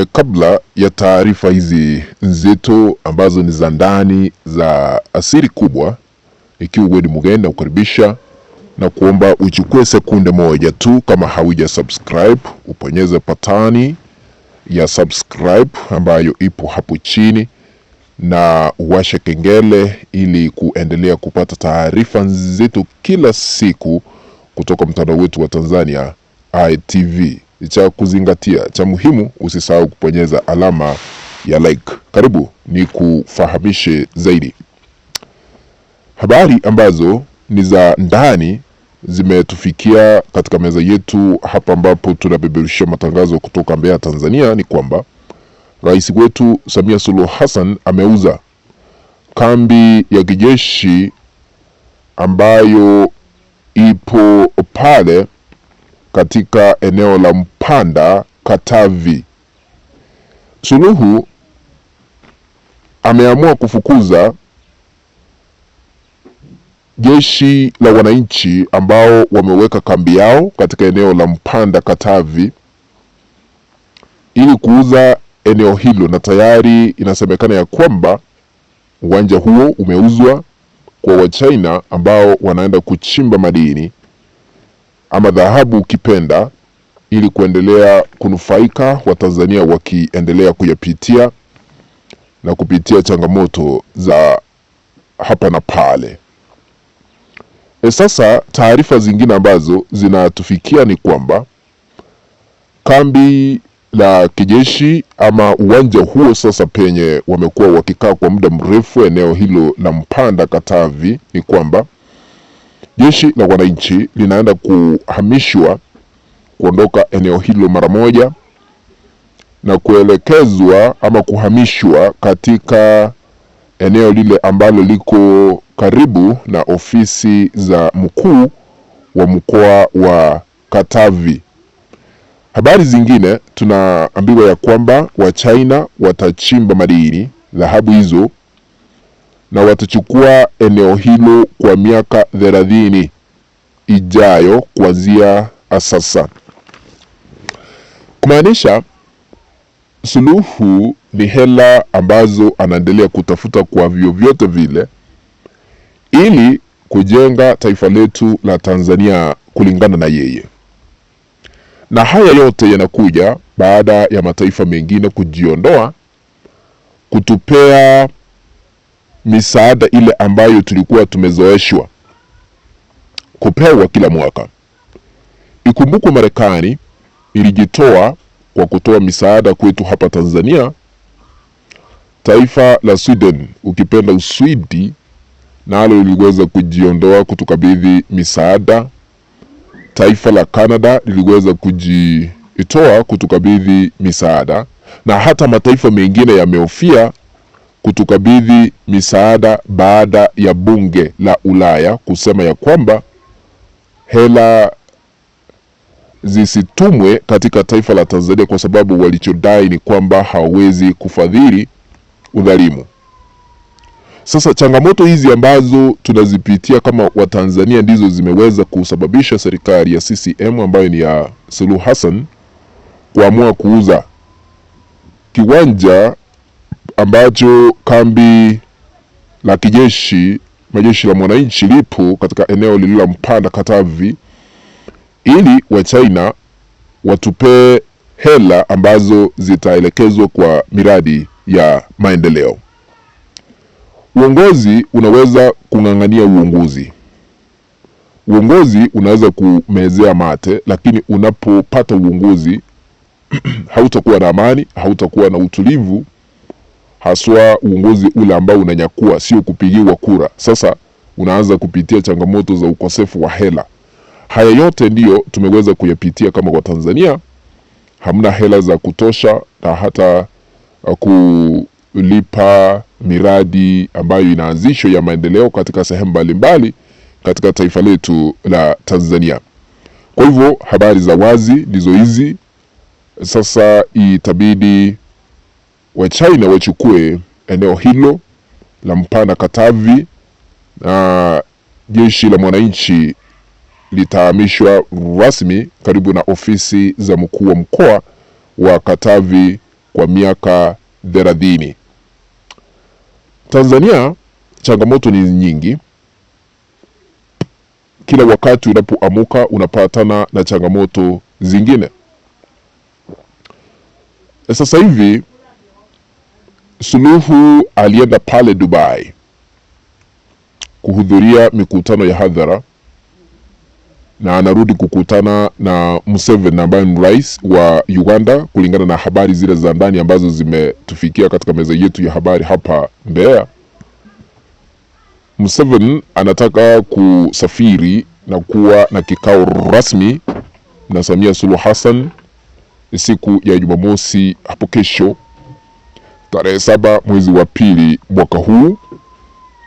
Kabla ya taarifa hizi nzito ambazo ni za ndani za asiri kubwa, ikiwa wewe ni mgeni na kukaribisha na kuomba uchukue sekunde moja tu, kama hauja subscribe uponyeze patani ya subscribe ambayo ipo hapo chini na uwashe kengele ili kuendelea kupata taarifa nzito kila siku kutoka mtandao wetu wa Tanzania ITV. Cha kuzingatia, cha muhimu, usisahau kuponyeza alama ya like. Karibu ni kufahamishe zaidi. Habari ambazo ni za ndani zimetufikia katika meza yetu hapa, ambapo tunabeberusha matangazo kutoka Mbeya, Tanzania, ni kwamba Rais wetu Samia Suluhu Hassan ameuza kambi ya kijeshi ambayo ipo pale katika eneo la Mpanda, Katavi. Suluhu ameamua kufukuza jeshi la wananchi ambao wameweka kambi yao katika eneo la Mpanda, Katavi, ili kuuza eneo hilo, na tayari inasemekana ya kwamba uwanja huo umeuzwa kwa Wachina ambao wanaenda kuchimba madini ama dhahabu ukipenda, ili kuendelea kunufaika, Watanzania wakiendelea kuyapitia na kupitia changamoto za hapa na pale. Sasa taarifa zingine ambazo zinatufikia ni kwamba kambi la kijeshi ama uwanja huo sasa penye wamekuwa wakikaa kwa muda mrefu, eneo hilo la Mpanda, Katavi, ni kwamba jeshi la wananchi linaenda kuhamishwa kuondoka eneo hilo mara moja na kuelekezwa ama kuhamishwa katika eneo lile ambalo liko karibu na ofisi za mkuu wa mkoa wa Katavi. Habari zingine tunaambiwa ya kwamba Wachina watachimba madini dhahabu hizo na watachukua eneo hilo kwa miaka 30 ijayo kuanzia sasa. Kumaanisha Suluhu ni hela ambazo anaendelea kutafuta kwa vyovyote vile ili kujenga taifa letu la Tanzania kulingana na yeye. Na haya yote yanakuja baada ya mataifa mengine kujiondoa kutupea misaada ile ambayo tulikuwa tumezoeshwa kupewa kila mwaka. Ikumbukwe Marekani ilijitoa kwa kutoa misaada kwetu hapa Tanzania. Taifa la Sweden, ukipenda Uswidi, nalo liliweza kujiondoa kutukabidhi misaada. Taifa la Canada liliweza kujitoa kutukabidhi misaada, na hata mataifa mengine yamehofia kutukabidhi misaada baada ya bunge la Ulaya kusema ya kwamba hela zisitumwe katika taifa la Tanzania, kwa sababu walichodai ni kwamba hawawezi kufadhili udhalimu. Sasa changamoto hizi ambazo tunazipitia kama Watanzania ndizo zimeweza kusababisha serikali ya CCM ambayo ni ya Suluhu Hassan kuamua kuuza kiwanja ambacho kambi la kijeshi majeshi la mwananchi lipo katika eneo lililo Mpanda, Katavi, ili Wachina watupe hela ambazo zitaelekezwa kwa miradi ya maendeleo. Uongozi unaweza kung'ang'ania uongozi. Uongozi unaweza kumezea mate, lakini unapopata uongozi hautakuwa na amani, hautakuwa na utulivu, haswa uongozi ule ambao unanyakua, sio kupigiwa kura. Sasa unaanza kupitia changamoto za ukosefu wa hela. Haya yote ndiyo tumeweza kuyapitia kama kwa Tanzania. Hamna hela za kutosha na hata kulipa miradi ambayo inaanzishwa ya maendeleo katika sehemu mbalimbali katika taifa letu la Tanzania. Kwa hivyo habari za wazi ndizo hizi. Sasa itabidi Wachina wachukue eneo hilo la Mpanda, Katavi, na jeshi la mwananchi litahamishwa rasmi karibu na ofisi za mkuu wa mkoa wa Katavi kwa miaka 30. Tanzania changamoto ni nyingi. Kila wakati unapoamuka unapatana na changamoto zingine. Sasa hivi Suluhu alienda pale Dubai kuhudhuria mikutano ya hadhara, na anarudi kukutana na Museveni ambaye ni rais wa Uganda, kulingana na habari zile za ndani ambazo zimetufikia katika meza yetu ya habari hapa Mbeya. Museveni anataka kusafiri na kuwa na kikao rasmi na Samia Suluhu Hassan siku ya Jumamosi hapo kesho, tarehe 7 mwezi wa pili mwaka huu,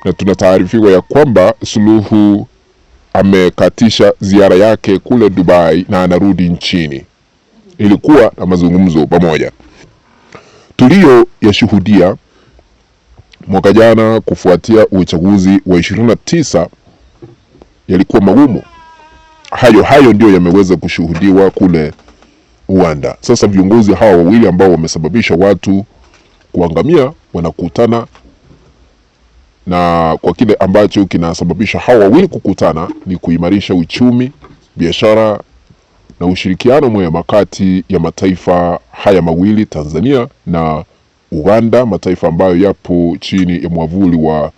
na tunataarifiwa ya kwamba Suluhu amekatisha ziara yake kule Dubai na anarudi nchini. Ilikuwa na mazungumzo pamoja. Tulio yashuhudia mwaka jana kufuatia uchaguzi wa 29 yalikuwa magumu. Hayo ndio yameweza kushuhudiwa kule Rwanda. Sasa viongozi hawa wawili ambao wamesababisha watu kuangamia wanakutana, na kwa kile ambacho kinasababisha hawa wawili kukutana ni kuimarisha uchumi, biashara na ushirikiano mwema kati ya mataifa haya mawili, Tanzania na Uganda, mataifa ambayo yapo chini ya mwavuli wa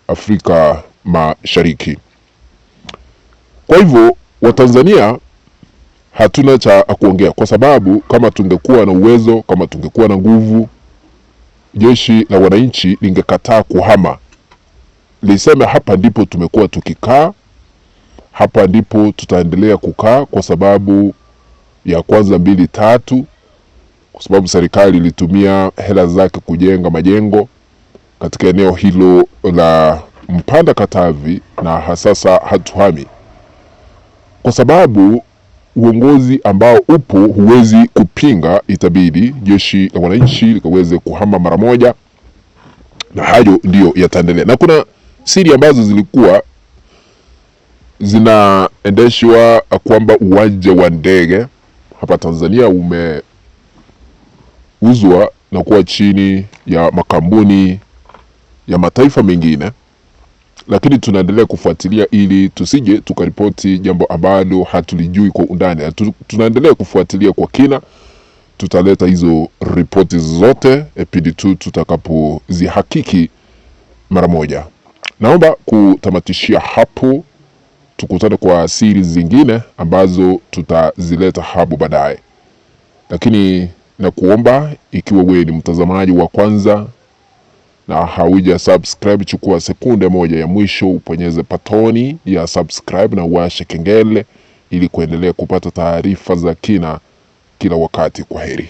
Afrika Mashariki. Kwa hivyo Watanzania hatuna cha kuongea, kwa sababu kama tungekuwa na uwezo, kama tungekuwa na nguvu, jeshi la wananchi lingekataa kuhama. Liseme hapa ndipo tumekuwa tukikaa, hapa ndipo tutaendelea kukaa, kwa sababu ya kwanza 2 3, kwa sababu serikali ilitumia hela zake kujenga majengo katika eneo hilo la Mpanda Katavi, na hasasa hatuhami kwa sababu uongozi ambao upo huwezi kupinga. Itabidi jeshi la wananchi likaweze kuhama mara moja, na hayo ndio yataendelea. Na kuna siri ambazo zilikuwa zinaendeshwa kwamba uwanja wa ndege hapa Tanzania umeuzwa na kuwa chini ya makampuni ya mataifa mengine, lakini tunaendelea kufuatilia ili tusije tukaripoti jambo ambalo hatulijui kwa undani. Tunaendelea kufuatilia kwa kina, tutaleta hizo ripoti zote pindi tu tutakapozihakiki mara moja. Naomba kutamatishia hapo, tukutane kwa siri zingine ambazo tutazileta hapo baadaye. Lakini na kuomba, ikiwa wewe ni mtazamaji wa kwanza na hauja subscribe, chukua sekunde moja ya mwisho uponyeze patoni ya subscribe na uwashe kengele ili kuendelea kupata taarifa za kina kila wakati. Kwaheri.